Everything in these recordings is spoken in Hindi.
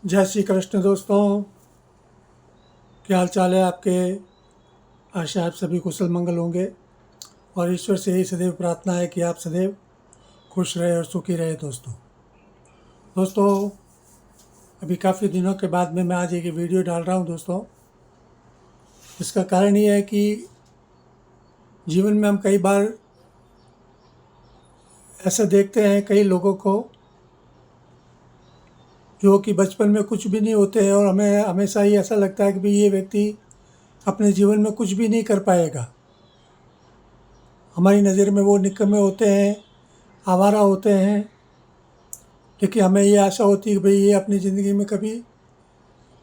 जय श्री कृष्ण दोस्तों, क्या हाल चाल है आपके। आशा आप सभी कुशल मंगल होंगे और ईश्वर से यही सदैव प्रार्थना है कि आप सदैव खुश रहे और सुखी रहे। दोस्तों अभी काफ़ी दिनों के बाद में मैं आज एक वीडियो डाल रहा हूँ दोस्तों। इसका कारण ये है कि जीवन में हम कई बार ऐसा देखते हैं कई लोगों को जो कि बचपन में कुछ भी नहीं होते हैं और हमें हमेशा ही ऐसा लगता है कि भाई ये व्यक्ति अपने जीवन में कुछ भी नहीं कर पाएगा। हमारी नज़र में वो निकम्मे होते हैं, आवारा होते हैं, लेकिन हमें ये आशा होती है कि भाई ये अपनी ज़िंदगी में कभी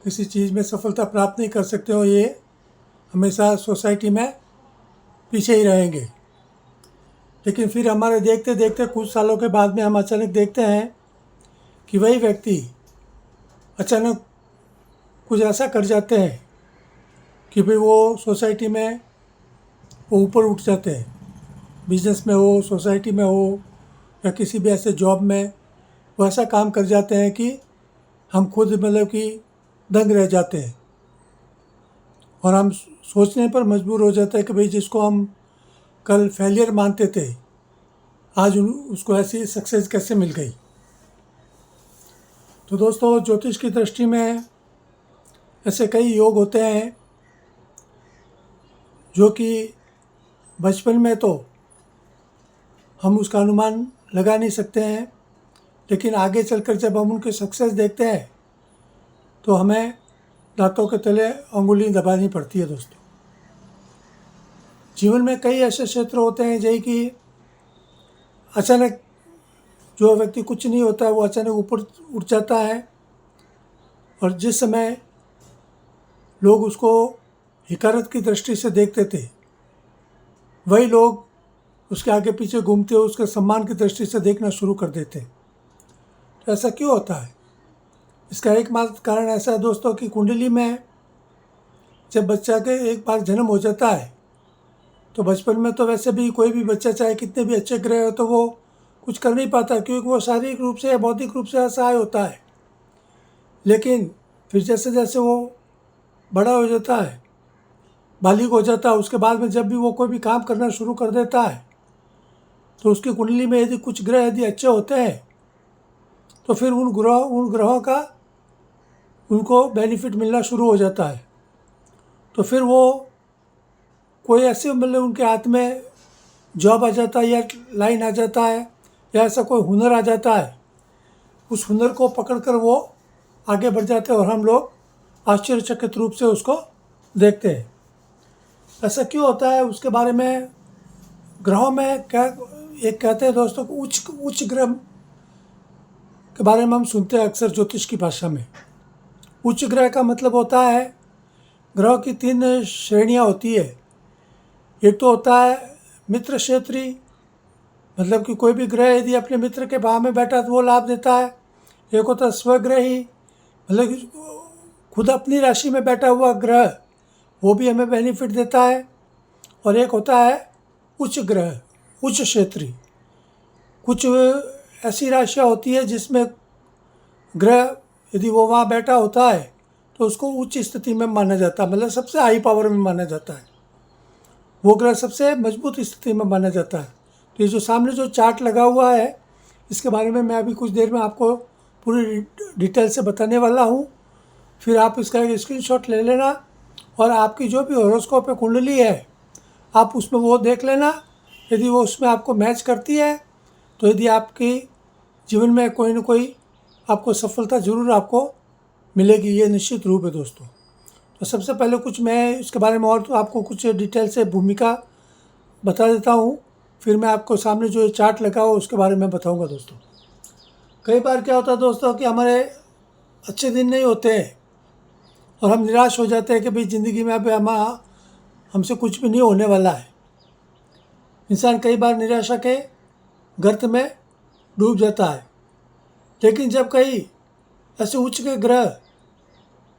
किसी चीज़ में सफलता प्राप्त नहीं कर सकते और ये हमेशा सोसाइटी में पीछे ही रहेंगे। लेकिन फिर हमारे देखते देखते कुछ सालों के बाद में हम अचानक देखते हैं कि वही व्यक्ति अचानक कुछ ऐसा कर जाते हैं कि भाई वो सोसाइटी में वो ऊपर उठ जाते हैं। बिजनेस में हो, सोसाइटी में हो या किसी भी ऐसे जॉब में वो ऐसा काम कर जाते हैं कि हम खुद मतलब कि दंग रह जाते हैं और हम सोचने पर मजबूर हो जाते हैं कि भाई जिसको हम कल फेलियर मानते थे आज उसको ऐसी सक्सेस कैसे मिल गई। तो दोस्तों ज्योतिष की दृष्टि में ऐसे कई योग होते हैं जो कि बचपन में तो हम उसका अनुमान लगा नहीं सकते हैं, लेकिन आगे चलकर जब हम उनके सक्सेस देखते हैं तो हमें दांतों के तले अंगुली दबानी पड़ती है। दोस्तों जीवन में कई ऐसे क्षेत्र होते हैं जैसे कि अचानक जो व्यक्ति कुछ नहीं होता है वो अचानक ऊपर उठ जाता है और जिस समय लोग उसको हिकारत की दृष्टि से देखते थे वही लोग उसके आगे पीछे घूमते हुए उसके सम्मान की दृष्टि से देखना शुरू कर देते। तो ऐसा क्यों होता है? इसका एकमात्र कारण ऐसा है दोस्तों कि कुंडली में जब बच्चा के एक बार जन्म हो जाता है तो बचपन में तो वैसे भी कोई भी बच्चा चाहे कितने भी अच्छे ग्रह हो तो वो कुछ कर नहीं पाता, क्योंकि वो शारीरिक रूप से या बौद्धिक रूप से असहाय होता है। लेकिन फिर जैसे जैसे वो बड़ा हो जाता है, बालिग हो जाता है, उसके बाद में जब भी वो कोई भी काम करना शुरू कर देता है तो उसकी कुंडली में यदि कुछ ग्रह यदि अच्छे होते हैं तो फिर उन ग्रहों का उनको बेनिफिट मिलना शुरू हो जाता है। तो फिर वो कोई ऐसे मतलब उनके हाथ में जॉब आ जाता है या लाइन आ जाता है या ऐसा कोई हुनर आ जाता है, उस हुनर को पकड़कर वो आगे बढ़ जाते हैं और हम लोग आश्चर्यचकित रूप से उसको देखते हैं। ऐसा क्यों होता है उसके बारे में ग्रहों में क्या एक कहते हैं दोस्तों को उच्च ग्रह के बारे में हम सुनते हैं अक्सर ज्योतिष की भाषा में। उच्च ग्रह का मतलब होता है ग्रहों की 3 श्रेणियाँ होती है। एक तो होता है मित्र क्षेत्री, मतलब कि कोई भी ग्रह यदि अपने मित्र के भाव में बैठा तो वो लाभ देता है। एक होता है स्वग्रही, मतलब कि खुद अपनी राशि में बैठा हुआ ग्रह, वो भी हमें बेनिफिट देता है। और एक होता है उच्च ग्रह, उच्च क्षेत्री। कुछ ऐसी राशियाँ होती है जिसमें ग्रह यदि वो वहाँ बैठा होता है तो उसको उच्च स्थिति में माना जाता है, मतलब सबसे हाई पावर में माना जाता है, वो ग्रह सबसे मजबूत स्थिति में माना जाता है। तो ये जो सामने जो चार्ट लगा हुआ है इसके बारे में मैं अभी कुछ देर में आपको पूरी डिटेल से बताने वाला हूँ। फिर आप इसका एक स्क्रीनशॉट ले लेना और आपकी जो भी हॉरोस्कोप कुंडली है आप उसमें वो देख लेना। यदि वो उसमें आपको मैच करती है तो यदि आपकी जीवन में कोई ना कोई आपको सफलता ज़रूर आपको मिलेगी, ये निश्चित रूप है दोस्तों। तो सबसे पहले कुछ मैं इसके बारे में और तो आपको कुछ डिटेल से भूमिका बता देता हूँ, फिर मैं आपको सामने जो चार्ट लगा हो उसके बारे में बताऊँगा दोस्तों। कई बार क्या होता है दोस्तों कि हमारे अच्छे दिन नहीं होते हैं और हम निराश हो जाते हैं कि भाई ज़िंदगी में अब हमसे कुछ भी नहीं होने वाला है। इंसान कई बार निराशा के गर्त में डूब जाता है। लेकिन जब कई ऐसे उच्च के ग्रह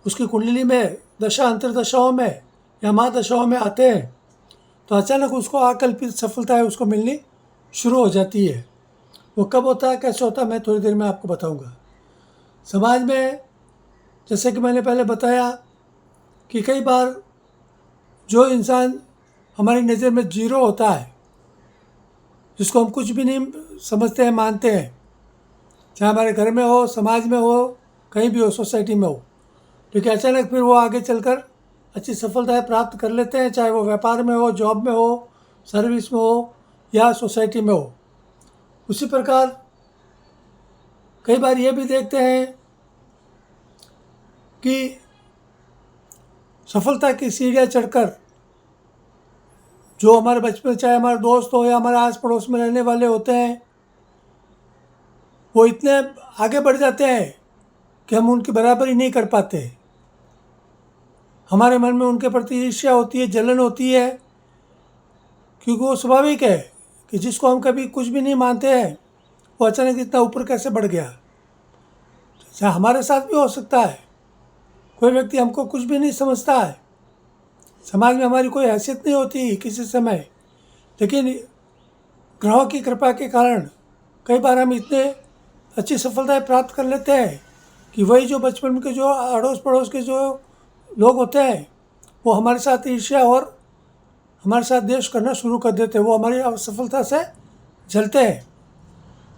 उसकी कुंडली में दशा अंतरदशाओं में या महादशाओं में आते हैं तो अचानक उसको अकल्पित सफलताएं उसको मिलनी शुरू हो जाती है। वो कब होता है, कैसे होता है, मैं थोड़ी देर में आपको बताऊंगा। समाज में जैसे कि मैंने पहले बताया कि कई बार जो इंसान हमारी नज़र में जीरो होता है, जिसको हम कुछ भी नहीं समझते हैं, मानते हैं, चाहे हमारे घर में हो, समाज में हो, कहीं भी हो, सोसाइटी में हो, लेकिन अचानक फिर वो आगे चलकर अच्छी सफलताएं प्राप्त कर लेते हैं, चाहे वो व्यापार में हो, जॉब में हो, सर्विस में हो या सोसाइटी में हो। उसी प्रकार कई बार ये भी देखते हैं कि सफलता की सीढ़ियाँ चढ़कर जो हमारे बचपन, चाहे हमारे दोस्त हो या हमारे आस पड़ोस में रहने वाले होते हैं, वो इतने आगे बढ़ जाते हैं कि हम उनकी बराबरी नहीं कर पाते। हमारे मन में उनके प्रति ईर्ष्या होती है, जलन होती है, क्योंकि वो स्वाभाविक है कि जिसको हम कभी कुछ भी नहीं मानते हैं वो अचानक इतना ऊपर कैसे बढ़ गया। चाहे हमारे साथ भी हो सकता है, कोई व्यक्ति हमको कुछ भी नहीं समझता है, समाज में हमारी कोई हैसियत नहीं होती किसी समय, लेकिन ग्रहों की कृपा के कारण कई बार हम इतने अच्छी सफलताएं प्राप्त कर लेते हैं कि वही जो बचपन के जो अड़ोस पड़ोस के जो लोग होते हैं वो हमारे साथ ईर्ष्या और हमारे साथ द्वेष करना शुरू कर देते हैं, वो हमारी सफलता से जलते हैं।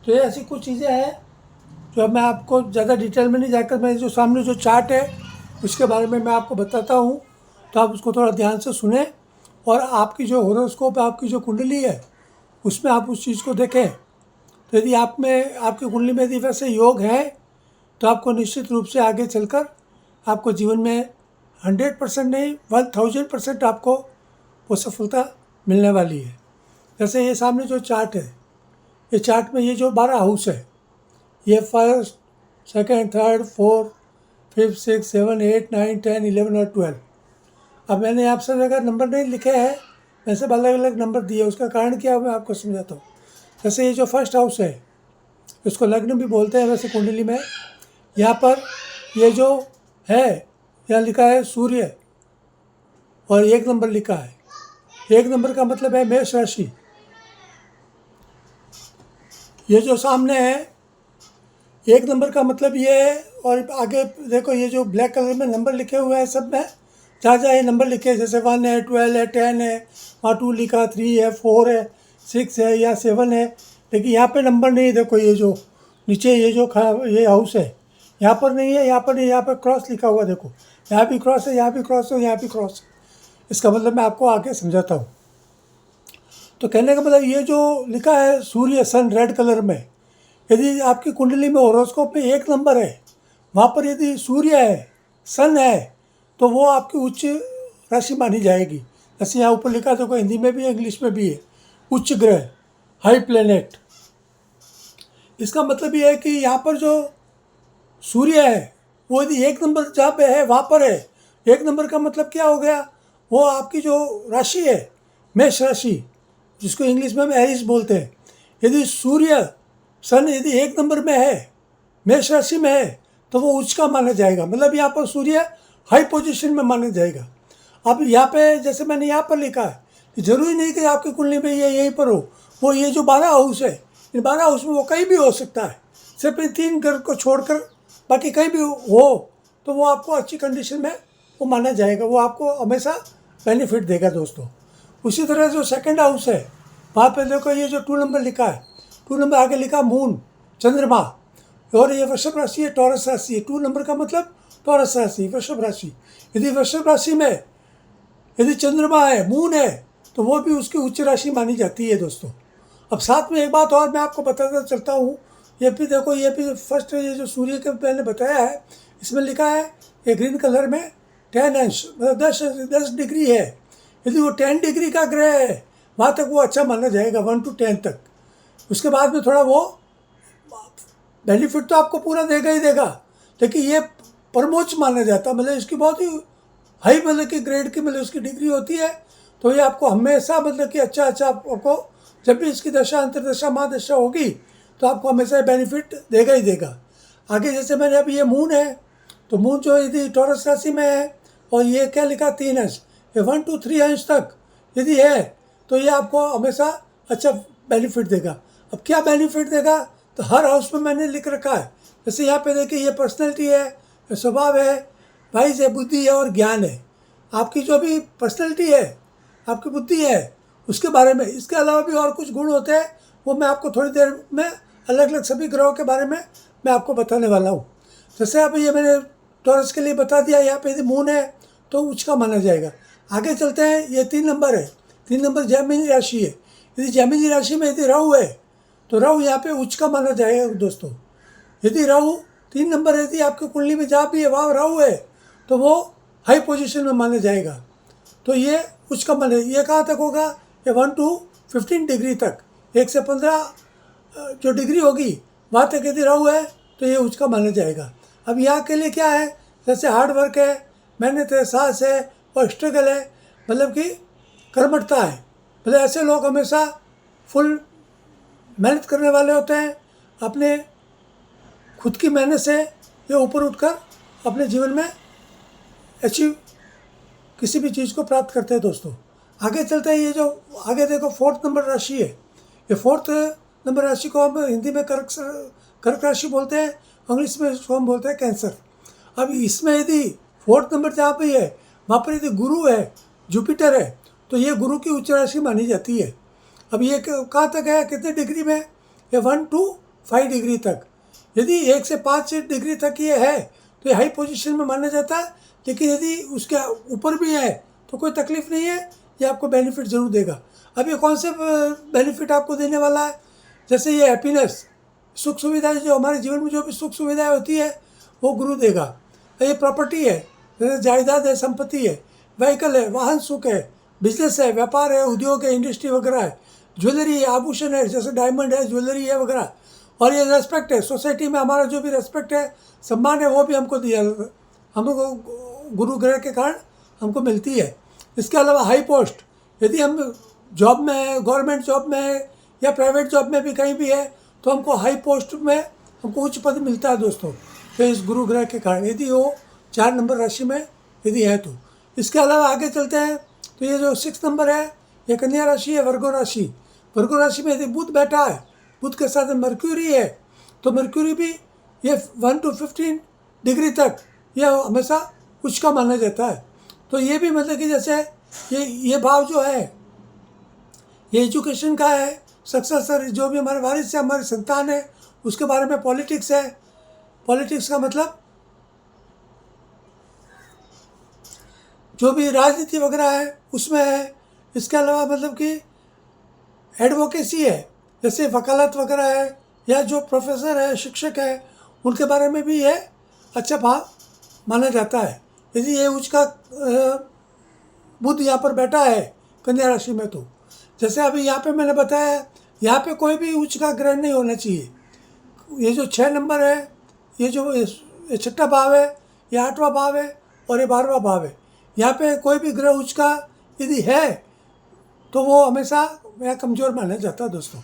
तो ये ऐसी कुछ चीज़ें हैं जो मैं आपको ज़्यादा डिटेल में नहीं जाकर, मैं जो सामने जो चार्ट है उसके बारे में मैं आपको बताता हूँ, तो आप उसको थोड़ा ध्यान से सुने और आपकी जो होरोस्कोप, आपकी जो कुंडली है उसमें आप उस चीज़ को देखें। तो यदि आप में, आपकी कुंडली में यदि वैसे योग है तो आपको निश्चित रूप से आगे चलकर आपको जीवन में 100% नहीं 1000% आपको वो सफलता मिलने वाली है। जैसे ये सामने जो चार्ट है, ये चार्ट में ये जो 12 हाउस है, ये 1st, 2nd, 3rd, 4th, 5th, 6th, 7, 8, 9, 10, 11 और 12। अब मैंने आप सब जगह नंबर नहीं लिखे हैं, मैं सब अलग अलग नंबर दिए। उसका कारण क्या है मैं आपको समझाता हूँ। जैसे ये जो 1st हाउस है, इसको लग्न भी बोलते हैं वैसे कुंडली में। यहाँ पर ये जो है, यहाँ लिखा है सूर्य और 1 नंबर लिखा है। 1 नंबर का मतलब है मेष राशि। ये जो सामने है 1 नंबर का मतलब ये है, और आगे देखो ये जो ब्लैक कलर में नंबर लिखे हुए हैं सब में, जहाँ जहाँ ये नंबर लिखे हैं, जैसे 1 है, 12 है, 10 है, वहाँ 2 लिखा, 3 है, 4 है, 6 है या 7 है, लेकिन यहाँ पे नंबर नहीं। देखो ये जो नीचे ये जो ये हाउस है यहाँ पर नहीं है, यहाँ पर नहीं, यहाँ पर क्रॉस लिखा हुआ, देखो यहाँ भी क्रॉस है, यहाँ भी क्रॉस है, यहाँ भी क्रॉस है। इसका मतलब मैं आपको आगे समझाता हूँ। तो कहने का मतलब ये जो लिखा है सूर्य, सन, रेड कलर में, यदि आपकी कुंडली में होरोस्कोप में 1 नंबर है, वहाँ पर यदि सूर्य है, सन है, तो वो आपकी उच्च राशि मानी जाएगी। जैसे यहाँ ऊपर लिखा है, देखो हिंदी में भी है, इंग्लिश में भी है, उच्च ग्रह, हाई प्लेनेट। इसका मतलब ये है कि यहाँ पर जो सूर्य है वो यदि 1 नंबर जहाँ पे है वहाँ पर है। 1 नंबर का मतलब क्या हो गया, वो आपकी जो राशि है मेष राशि, जिसको इंग्लिश में हम एरिस बोलते हैं, यदि सूर्य सन यदि 1 नंबर में है, मेष राशि में है, तो वो उच्च का माना जाएगा। मतलब यहाँ पर सूर्य हाई पोजीशन में माना जाएगा। अब यहाँ पे जैसे मैंने यहाँ पर लिखा है, जरूरी नहीं कि आपकी कुंडली में ये यहीं पर हो, वो ये जो 12 हाउस है, इन 12 हाउस में वो कहीं भी हो सकता है, सिर्फ इन 3 घर को छोड़कर बाकी कहीं भी हो, तो वो आपको अच्छी कंडीशन में वो माना जाएगा, वो आपको हमेशा बेनिफिट देगा दोस्तों। उसी तरह जो 2nd हाउस है, वहाँ पे देखो ये जो 2 नंबर लिखा है, 2 नंबर आगे लिखा मून, चंद्रमा, और ये वृषभ राशि है, टॉरस राशि है। 2 नंबर का मतलब टॉरस राशि, वृषभ राशि। यदि वृषभ राशि में यदि चंद्रमा है, मून है, तो वो भी उसकी उच्च राशि मानी जाती है दोस्तों। अब साथ में एक बात और मैं आपको बताता चलता हूँ, ये भी देखो, ये भी फर्स्ट ये जो सूर्य के मैंने बताया है, इसमें लिखा है ये ग्रीन कलर में 10 अंश, मतलब 10 डिग्री है। यदि वो 10 डिग्री का ग्रह है, वहाँ तक वो अच्छा माना जाएगा, 1 to 10 तक। उसके बाद में थोड़ा वो बेनिफिट तो आपको पूरा देगा ही देगा, लेकिन ये परमोच्च माना जाता है, मतलब इसकी बहुत ही हाई मतलब कि ग्रेड की मतलब इसकी डिग्री होती है। तो ये आपको हमेशा मतलब कि अच्छा आपको जब भी इसकी दशा, अंतरदशा, महादशा होगी, तो आपको हमेशा बेनिफिट देगा ही देगा। आगे जैसे मैंने अभी ये मून है, तो मून जो यदि टॉरस राशि में है, और ये क्या लिखा 3 अंश, ये 1 to 3 अंश तक यदि है, तो ये आपको हमेशा अच्छा बेनिफिट देगा। अब क्या बेनिफिट देगा, तो हर हाउस में मैंने लिख रखा है। जैसे यहाँ पे देखिए ये पर्सनैलिटी है, स्वभाव है, वाइज है, बुद्धि है और ज्ञान है। आपकी जो भी पर्सनैलिटी है, आपकी बुद्धि है, उसके बारे में। इसके अलावा भी और कुछ गुण होते हैं, वो मैं आपको थोड़ी देर में अलग अलग सभी ग्रहों के बारे में मैं आपको बताने वाला हूँ। जैसे अब ये मैंने टॉरस के लिए बता दिया, यहाँ पे यदि मून है तो उच्च का माना जाएगा। आगे चलते हैं, ये 3 नंबर है, 3 नंबर जैमिनी राशि है। यदि जैमिनी राशि में यदि राहु है तो राहु यहाँ पे उच्च का माना जाएगा दोस्तों। यदि राहु 3 नंबर यदि आपकी कुंडली में जहाँ भी है वहाँ राहु है तो वो हाई पोजीशन में माना जाएगा। तो ये उच्च का माना, ये कहाँ तक होगा, ये 1 to 15 डिग्री तक, 1 से 15 जो डिग्री होगी वहाँ तक यदि राहु है तो ये उच्च का माना जाएगा। अब यहाँ के लिए क्या है, जैसे हार्ड वर्क है, मेहनत है, साहस है और स्ट्रगल है, मतलब कि कर्मठता है। मतलब ऐसे लोग हमेशा फुल मेहनत करने वाले होते हैं, अपने खुद की मेहनत से ये ऊपर उठकर अपने जीवन में अचीव किसी भी चीज़ को प्राप्त करते हैं दोस्तों। आगे चलते हैं, ये जो आगे देखो 4th नंबर राशि है, ये 4th नंबर राशि को हम हिंदी में कर्क राशि बोलते हैं, इंग्लिश में इसको हम बोलते हैं कैंसर। अब इसमें यदि 4th नंबर जहाँ पे है वहाँ पर यदि गुरु है, जुपिटर है, तो ये गुरु की उच्च राशि मानी जाती है। अब ये कहाँ तक है, कितने डिग्री में, ये 1 to 5 डिग्री तक। यदि 1 से 5 डिग्री तक ये है तो ये हाई पोजीशन में माना जाता है। लेकिन यदि उसके ऊपर भी है तो कोई तकलीफ नहीं है, ये आपको बेनिफिट ज़रूर देगा। अब ये कौन से बेनिफिट आपको देने वाला है, जैसे ये हैप्पीनेस, सुख सुविधाएं, जो हमारे जीवन में जो भी सुख सुविधाएं होती है वो गुरु देगा। ये प्रॉपर्टी है, जैसे जायदाद है, संपत्ति है, व्हीकल है, वाहन सुख है, बिजनेस है, व्यापार है, उद्योग है, इंडस्ट्री वगैरह है, ज्वेलरी है, आभूषण है, जैसे डायमंड है, ज्वेलरी है वगैरह। और ये रेस्पेक्ट है, सोसाइटी में हमारा जो भी रेस्पेक्ट है, सम्मान है, वो भी हमको दिया, हमको गुरु ग्रह के कारण हमको मिलती है। इसके अलावा हाई पोस्ट, यदि हम जॉब में है, गवर्नमेंट जॉब में है या प्राइवेट जॉब में भी कहीं भी है तो हमको हाई पोस्ट में हमको उच्च पद मिलता है दोस्तों, तो इस गुरु ग्रह के कारण, यदि वो 4 नंबर राशि में यदि है तो। इसके अलावा आगे चलते हैं, तो ये जो 6 नंबर है ये कन्या राशि है, वर्गो राशि। वर्गो राशि में यदि बुध बैठा है, बुध के साथ मर्क्यूरी है, तो मर्क्यूरी भी ये 1 to 15 डिग्री तक यह हमेशा उच्च का माना जाता है। तो ये भी मतलब कि जैसे ये भाव जो है ये एजुकेशन का है, सक्सेसर, जो भी हमारे वारिस से हमारी संतान है उसके बारे में। पॉलिटिक्स है, पॉलिटिक्स का मतलब जो भी राजनीति वगैरह है उसमें है। इसके अलावा मतलब कि एडवोकेसी है, जैसे वकालत वगैरह है, या जो प्रोफेसर है, शिक्षक है, उनके बारे में भी ये अच्छा भाव माना जाता है। यदि ये उच्च का बुध यहाँ पर बैठा है कन्या राशि में, तो जैसे अभी यहाँ पे मैंने बताया, यहाँ पे कोई भी उच्च का ग्रहण नहीं होना चाहिए। ये जो 6 नंबर है, ये जो ये 6ठा भाव है, ये 8वां भाव है और ये 12वां भाव है, यहाँ पे कोई भी ग्रह उच्च का यदि है तो वो हमेशा यहाँ कमज़ोर माना जाता है दोस्तों।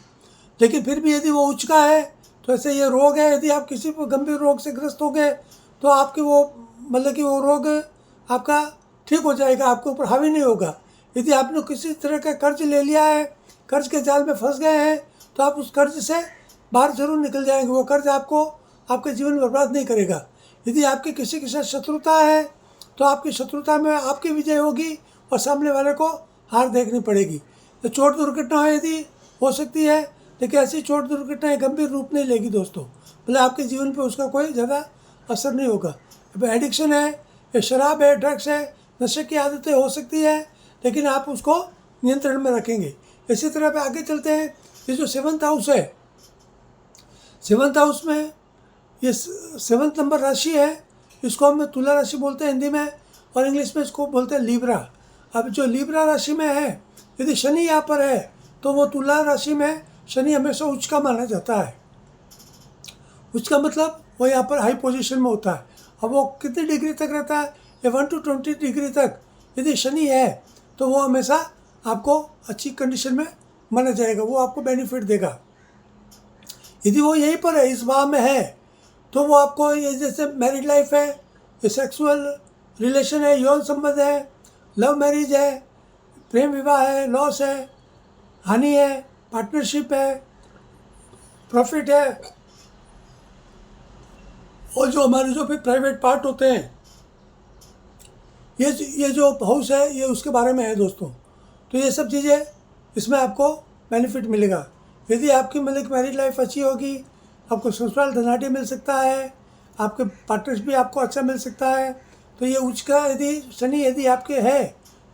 लेकिन फिर भी यदि वो उच्च का है तो ऐसे ये रोग है, यदि आप किसी गंभीर रोग से ग्रस्त हो गए तो आपके वो मतलब कि वो रोग आपका ठीक हो जाएगा, आपके ऊपर हावी नहीं होगा। यदि आपने किसी तरह का कर्ज ले लिया है, कर्ज के जाल में फंस गए हैं, तो आप उस कर्ज से बाहर जरूर निकल जाएंगे। वो कर्ज आपको आपके जीवन में बर्बाद नहीं करेगा। यदि आपकी किसी के साथ शत्रुता है तो आपकी शत्रुता में आपकी विजय होगी और सामने वाले को हार देखनी पड़ेगी। तो चोट दुर्घटना यदि हो सकती है, लेकिन ऐसी चोट दुर्घटना गंभीर रूप नहीं लेगी दोस्तों, मतलब आपके जीवन पे उसका कोई ज़्यादा असर नहीं होगा। अब एडिक्शन है, या शराब है, ड्रग्स है, नशे की आदतें हो सकती है, लेकिन आप उसको नियंत्रण में रखेंगे। इसी तरह पे आगे चलते हैं, ये जो 7th हाउस है, 7th हाउस में ये 7th नंबर राशि है, इसको हम तुला राशि बोलते हैं हिंदी में, और इंग्लिश में इसको बोलते हैं लीब्रा। अब जो लीब्रा राशि में है, यदि शनि यहाँ पर है तो वो तुला राशि में शनि हमेशा उच्च का माना जाता है। उच्च का मतलब वो यहाँ पर हाई पोजीशन में होता है। अब वो कितने डिग्री तक रहता है, ये 1 to 20 डिग्री तक यदि शनि है तो वो हमेशा आपको अच्छी कंडीशन में माना जाएगा, वो आपको बेनिफिट देगा। यदि वो यहीं पर है, इस भाव में है, तो वो आपको ये जैसे मैरिड लाइफ है, ये सेक्सुअल रिलेशन है, यौन संबंध है, लव मैरिज है, प्रेम विवाह है, लॉस है, हानि है, पार्टनरशिप है, प्रॉफिट है, और जो हमारे जो फिर प्राइवेट पार्ट होते हैं, ये जो हाउस है ये उसके बारे में है दोस्तों। तो ये सब चीज़ें इसमें आपको बेनिफिट मिलेगा। यदि आपकी मतलब मैरिड लाइफ अच्छी होगी, आपको ससुराल धनाढ़ी मिल सकता है, आपके पार्टनर्स भी आपको अच्छा मिल सकता है। तो ये उच्च का यदि शनि यदि आपके है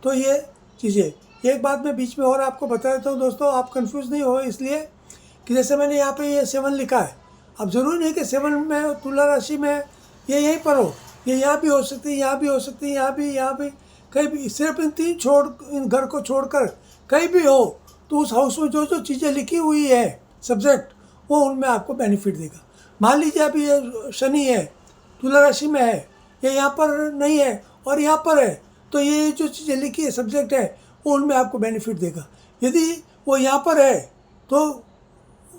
तो ये चीज़ें। एक बात मैं बीच में और आपको बता देता हूँ दोस्तों, आप कंफ्यूज नहीं हो, इसलिए कि जैसे मैंने यहाँ पे ये 7 लिखा है, अब ज़रूरी नहीं कि 7 में तुला राशि में ये यहीं पर हो, ये यहाँ भी हो सकती है, यहाँ भी हो सकती है, यहाँ भी कहीं भी, सिर्फ इन 3 इन घर को छोड़कर कहीं भी हो तो उस हाउस में जो जो चीज़ें लिखी हुई है सब्जेक्ट, वो उनमें आपको बेनिफिट देगा। मान लीजिए अभी ये शनि है, तुला राशि में है, ये यहाँ पर नहीं है और यहाँ पर है, तो ये जो चीज़ें लिखी है सब्जेक्ट है वो उनमें आपको बेनिफिट देगा। यदि वो यहाँ पर है तो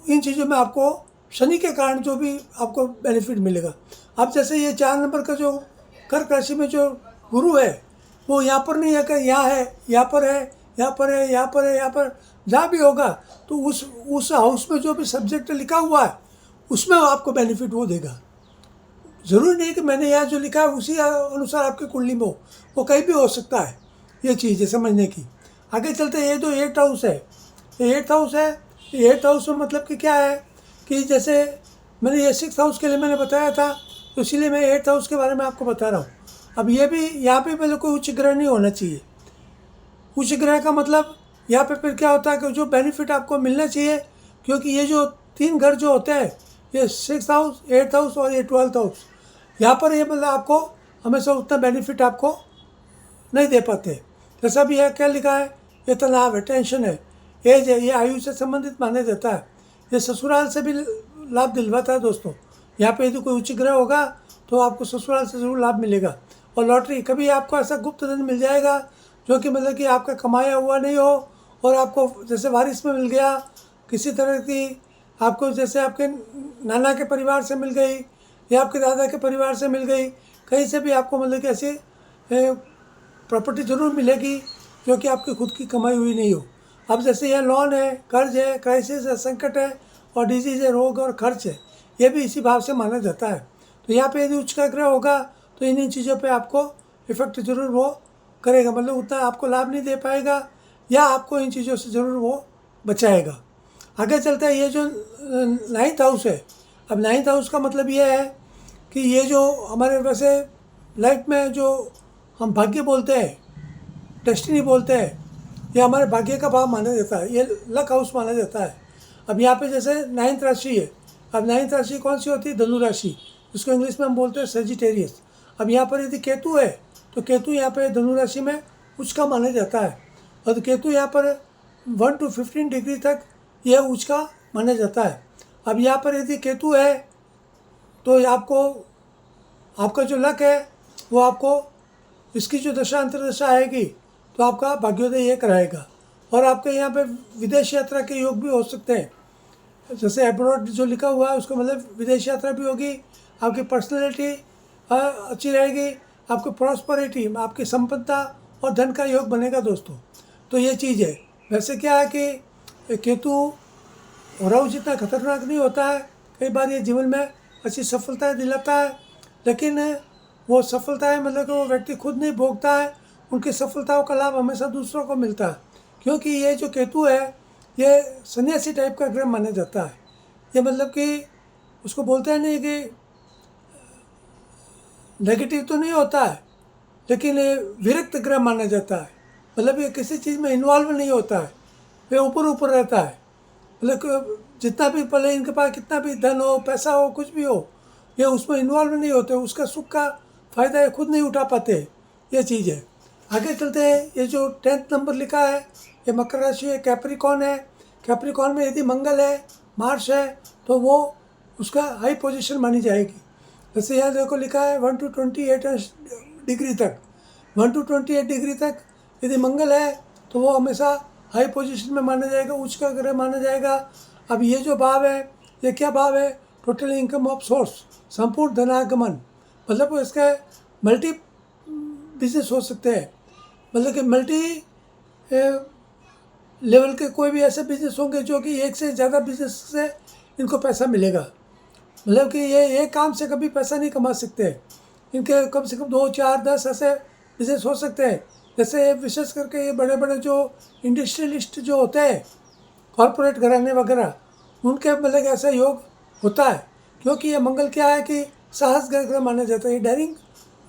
इन चीज़ों में आपको शनि के कारण जो भी आपको बेनिफिट मिलेगा। अब जैसे ये 4 नंबर का जो कर्क राशि में जो गुरु है वो यहाँ पर नहीं है कि यहाँ है, यहाँ पर है, यहाँ पर है, यहाँ पर है, यहाँ पर जहाँ भी होगा तो उस हाउस में जो भी सब्जेक्ट लिखा हुआ है उसमें आपको बेनिफिट वो देगा। ज़रूरी नहीं कि मैंने यहाँ जो लिखा है उसी अनुसार आपकी कुंडली में हो, वो कहीं भी हो सकता है। ये चीज़ है समझने की। आगे चलते ये जो 8th हाउस है, ये 8th हाउस है, ये 8th हाउस में मतलब कि क्या है कि जैसे मैंने ये 6th हाउस के लिए मैंने बताया था, तो इसीलिए मैं 8th हाउस के बारे में आपको बता रहा हूँ। अब ये भी यहाँ पे मतलब कोई उच्च ग्रह नहीं होना चाहिए। उच्च ग्रह का मतलब यहाँ पे फिर क्या होता है कि जो बेनिफिट आपको मिलना चाहिए, क्योंकि ये जो 3 घर जो होते हैं, ये 6th हाउस, 8th हाउस और ये 12th हाउस, यहाँ पर ये मतलब आपको हमेशा उतना बेनिफिट आपको नहीं दे पाते। जैसा भी है क्या लिखा है, ये तनाव है, टेंशन है, एज है, ये आयु से संबंधित माना जाता है। ये ससुराल से भी लाभ दिलवाता है दोस्तों। यहाँ पे यदि कोई उच्च ग्रह होगा तो आपको ससुराल से ज़रूर लाभ मिलेगा। और लॉटरी, कभी आपको ऐसा गुप्त धन मिल जाएगा जो कि मतलब कि आपका कमाया हुआ नहीं हो और आपको जैसे वारिस में मिल गया, किसी तरह की आपको जैसे आपके नाना के परिवार से मिल गई या आपके दादा के परिवार से मिल गई, कहीं से भी आपको मतलब कि ऐसी प्रॉपर्टी ज़रूर मिलेगी जो कि आपकी खुद की कमाई हुई नहीं हो। अब जैसे यह लोन है, कर्ज है, क्राइसिस है, संकट है और डिजीज़ है, रोग और खर्च है, ये भी इसी भाव से माना जाता है। तो यहाँ पे यदि उच्च का ग्रह होगा तो इन चीज़ों पे आपको इफेक्ट ज़रूर वो करेगा, मतलब उतना आपको लाभ नहीं दे पाएगा या आपको इन चीज़ों से ज़रूर वो बचाएगा। आगे चलता है ये जो 9th हाउस है। अब 9th हाउस का मतलब ये है कि ये जो हमारे वैसे लाइफ में जो हम भाग्य बोलते हैं, डेस्टिनी बोलते हैं, ये हमारे भाग्य का भाव माना जाता है, ये लक हाउस माना जाता है। अब यहाँ पे जैसे 9th राशि है, अब 9th राशि कौन सी होती है? धनु राशि, जिसको इंग्लिश में हम बोलते हैं सेजिटेरियस। अब यहाँ पर यदि केतु है तो केतु यहाँ पे धनु राशि में उच्च का माना जाता है, और केतु यहाँ पर 1 to 15 डिग्री तक यह उच्च का माना जाता है। अब यहाँ पर यदि केतु है तो आपको आपका जो लक है वो आपको इसकी जो दशा अंतर्दशा आएगी तो आपका भाग्योदय एक रहेगा, और आपके यहाँ पे विदेश यात्रा के योग भी हो सकते हैं। जैसे अब्रॉड जो लिखा हुआ है उसका मतलब विदेश यात्रा भी होगी, आपकी पर्सनैलिटी अच्छी रहेगी, आपकी प्रॉस्पेरिटी, आपकी संपन्नता और धन का योग बनेगा दोस्तों। तो ये चीज़ है। वैसे क्या है कि केतु और राहु जितना खतरनाक नहीं होता है, कई बार ये जीवन में अच्छी सफलताएं दिलाता है, लेकिन वो सफलताएं मतलब कि वो व्यक्ति खुद नहीं भोगता है, उनकी सफलताओं का लाभ हमेशा दूसरों को मिलता है। क्योंकि ये जो केतु है ये सन्यासी टाइप का ग्रह माना जाता है। ये मतलब कि उसको बोलते हैं नहीं कि नेगेटिव तो नहीं होता है, लेकिन ये विरक्त ग्रह माना जाता है। मतलब ये किसी चीज़ में इन्वॉल्व नहीं होता है, वे ऊपर ऊपर रहता है। मतलब जितना भी भले इनके पास कितना भी धन हो, पैसा हो, कुछ भी हो, ये उसमें इन्वॉल्व नहीं होते, उसका सुख का फ़ायदा ये खुद नहीं उठा पाते, ये चीज़ है। आगे चलते हैं। ये जो 10th नंबर लिखा है ये मकर राशि है, कैप्रिकॉर्न है। कैप्रिकॉर्न में यदि मंगल है, मार्स है, तो वो उसका हाई पोजीशन मानी जाएगी। जैसे यहाँ देखो लिखा है 1 to 28 डिग्री तक, 1 to 28 डिग्री तक यदि मंगल है तो वो हमेशा हाई पोजीशन में माना जाएगा, उच्च का ग्रह माना जाएगा। अब ये जो भाव है ये क्या भाव है? टोटल इनकम ऑफ सोर्स, संपूर्ण धनागमन, मतलब इसका मल्टी बिजनेस हो सकते हैं, मतलब कि मल्टी लेवल के कोई भी ऐसे बिजनेस होंगे जो कि एक से ज़्यादा बिजनेस से इनको पैसा मिलेगा। मतलब कि ये एक काम से कभी पैसा नहीं कमा सकते। इनके कम से कम 2 4 10 ऐसे बिजनेस हो सकते हैं। जैसे विशेष करके ये बड़े बड़े जो इंडस्ट्रियलिस्ट जो होते हैं, कॉरपोरेट घराने वगैरह, उनके मतलब ऐसा योग होता है। क्योंकि ये मंगल क्या है कि साहस ग्रह माना जाता है। ये डेयरिंग,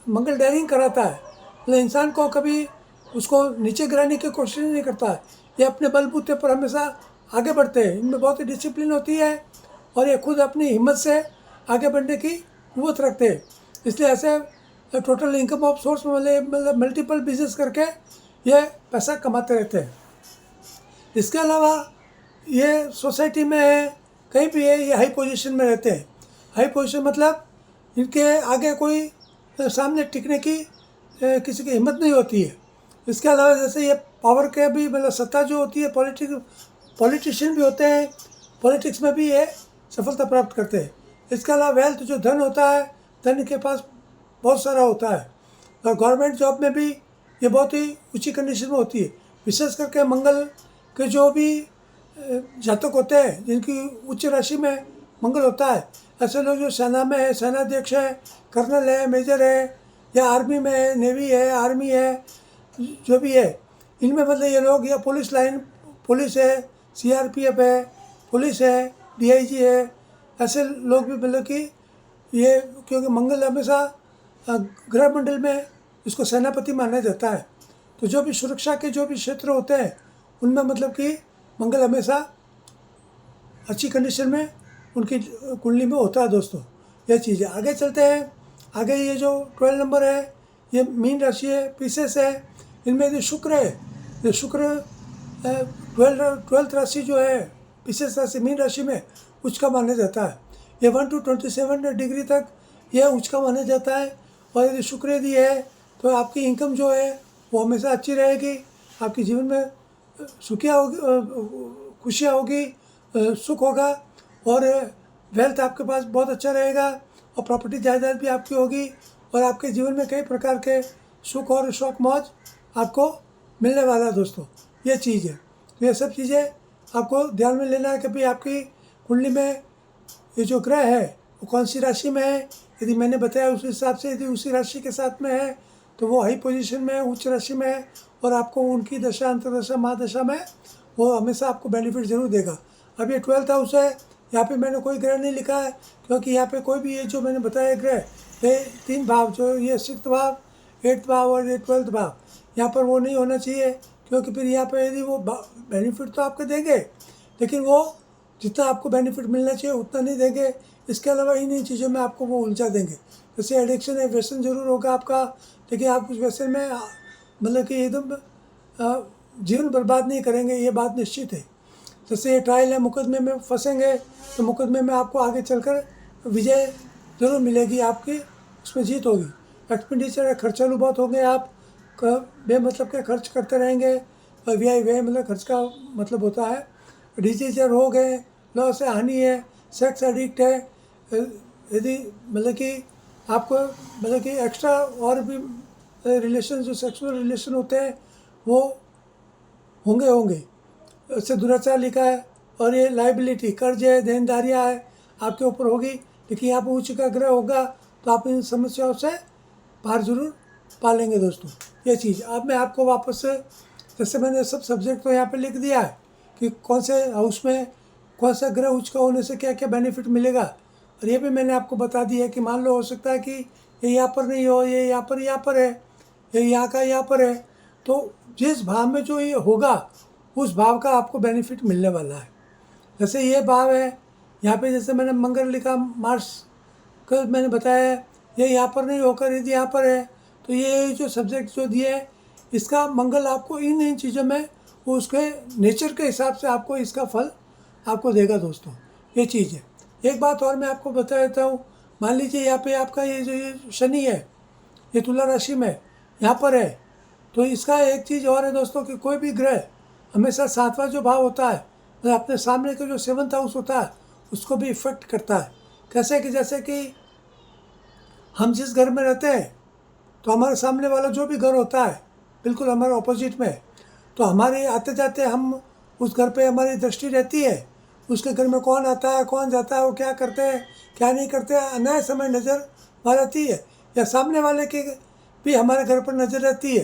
मंगल डेयरिंग कराता है, मतलब इंसान को कभी उसको नीचे गिराने की कोशिश नहीं करता है। ये अपने बलबूते पर हमेशा आगे बढ़ते हैं। इनमें बहुत ही डिसिप्लिन होती है और ये खुद अपनी हिम्मत से आगे बढ़ने की कुव्वत रखते हैं। इसलिए ऐसे टोटल इनकम ऑफ सोर्स मतलब मल्टीपल बिजनेस करके ये पैसा कमाते रहते हैं। इसके अलावा ये सोसाइटी में है, कहीं भी है, ये हाई पोजीशन में रहते हैं। हाई पोजीशन मतलब इनके आगे कोई सामने टिकने की किसी की हिम्मत नहीं होती है। इसके अलावा जैसे ये पावर के भी मतलब सत्ता जो होती है, पॉलिटिशियन भी होते हैं, पॉलिटिक्स में भी ये सफलता प्राप्त करते हैं। इसके अलावा वेल्थ जो धन होता है, धन के पास बहुत सारा होता है। और गवर्नमेंट जॉब में भी ये बहुत ही ऊंची कंडीशन में होती है। विशेष करके मंगल के जो भी जातक होते हैं, जिनकी उच्च राशि में मंगल होता है, ऐसे लोग जो सेना में है, सेनाध्यक्ष है, कर्नल है, मेजर है, या आर्मी में है, नेवी है, आर्मी है, जो भी है, इनमें मतलब ये लोग, या पुलिस लाइन, पुलिस है, सीआरपीएफ है, पुलिस है, डीआईजी है, ऐसे लोग भी मतलब कि ये, क्योंकि मंगल हमेशा ग्रह मंडल में इसको सेनापति माना जाता है। तो जो भी सुरक्षा के जो भी क्षेत्र होते हैं, उनमें मतलब कि मंगल हमेशा अच्छी कंडीशन में उनकी कुंडली में होता है दोस्तों। यह चीज़ है। आगे चलते हैं। आगे ये जो 12 नंबर है, ये मीन राशि है, पीसेस है। इनमें जो शुक्र है, जो शुक्र 12th राशि जो है, पीसेस राशि मीन राशि में उच्च का माना जाता है। ये 1 to 27 डिग्री तक यह उच्च का माना जाता है। और यदि शुक्र यदि है तो आपकी इनकम जो है वो हमेशा अच्छी रहेगी। आपके जीवन में सुखियाँ होगी, खुशियाँ होगी, सुख होगा, और वेल्थ आपके पास बहुत अच्छा रहेगा, और प्रॉपर्टी जायदाद भी आपकी होगी, और आपके जीवन में कई प्रकार के सुख और शौक मौज आपको मिलने वाला है दोस्तों। ये चीज़ है। तो ये सब चीज़ें आपको ध्यान में लेना है कि भाई आपकी कुंडली में ये जो ग्रह है वो कौन सी राशि में है। यदि मैंने बताया उस हिसाब से यदि उसी राशि के साथ में है तो वो हाई पोजीशन में है, उच्च राशि में है, और आपको उनकी दशा, अंतर्दशा, महादशा में वो हमेशा आपको बेनिफिट ज़रूर देगा। अब ये 12th हाउस है, यहाँ पे मैंने कोई ग्रह नहीं लिखा है, क्योंकि यहाँ पे कोई भी ये जो मैंने बताया ग्रह, ये 3 भाव, जो ये 6th भाव, 8th भाव और ये 12th भाव, यहाँ पर वो नहीं होना चाहिए। क्योंकि फिर यहाँ पर यदि वो बेनिफिट तो आपको देंगे, लेकिन वो जितना आपको बेनिफिट मिलना चाहिए उतना नहीं देंगे। इसके अलावा इन चीज़ों में आपको वो उलझा देंगे। जैसे एडिक्शन है, व्यसन जरूर होगा आपका, लेकिन आप उस व्यसन में मतलब कि एकदम जीवन बर्बाद नहीं करेंगे, ये बात निश्चित है। जैसे ये ट्रायल है, मुकदमे में फंसेंगे तो मुकदमे में आपको आगे चलकर विजय जरूर मिलेगी, आपकी उसमें जीत होगी। एक्सपेंडिचर है, खर्चालू बहुत होंगे आप, बेमतलब के खर्च करते रहेंगे। व्यय मतलब खर्च का मतलब होता है। डिजीज है, रोग है, लॉस है, हानि है, सेक्स एडिक्ट है। यदि मतलब कि आपको मतलब कि एक्स्ट्रा और भी रिलेशन, जो सेक्सुअल रिलेशन होते हैं वो होंगे। उससे दुराचार लिखा है। और ये लाइबिलिटी, कर्ज है, देनदारियाँ है, आपके ऊपर होगी। लेकिन यहाँ पर उच्च का ग्रह होगा तो आप इन समस्याओं से पार जरूर पालेंगे दोस्तों। ये चीज़ अब मैं आपको वापस से, जैसे मैंने सब सब्जेक्ट तो यहाँ पे लिख दिया है कि कौन से हाउस में कौन सा ग्रह उच्च का होने से क्या क्या बेनिफिट मिलेगा। और ये भी मैंने आपको बता दिया है कि मान लो हो सकता है कि ये यहाँ पर नहीं हो, ये यहाँ पर है, ये यहाँ का यहाँ पर है। तो जिस भाव में जो ये होगा उस भाव का आपको बेनिफिट मिलने वाला है। जैसे ये भाव है यहाँ पे, जैसे मैंने मंगल लिखा, मार्स का मैंने बताया, ये यहाँ पर नहीं होकर यदि यहाँ पर है, तो ये जो सब्जेक्ट जो दिए है, इसका मंगल आपको इन चीज़ों में वो उसके नेचर के हिसाब से आपको इसका फल आपको देगा दोस्तों। ये चीज़ है। एक बात और मैं आपको बता देता हूँ। मान लीजिए यहाँ पे आपका ये जो ये शनि है, ये तुला राशि में यहाँ पर है, तो इसका एक चीज़ और है दोस्तों कि कोई भी ग्रह हमेशा 7वां जो भाव होता है, मतलब अपने सामने का जो 7th हाउस होता है उसको भी इफेक्ट करता है। कैसे कि जैसे कि हम जिस घर में रहते हैं तो हमारे सामने वाला जो भी घर होता है बिल्कुल हमारे ऑपोजिट में, तो हमारे आते जाते हम उस घर पे हमारी दृष्टि रहती है, उसके घर में कौन आता है कौन जाता है, वो क्या करते हैं क्या नहीं करते हैं, अनाया समय नज़र आ जाती है। या सामने वाले की भी हमारे घर पर नज़र रहती है।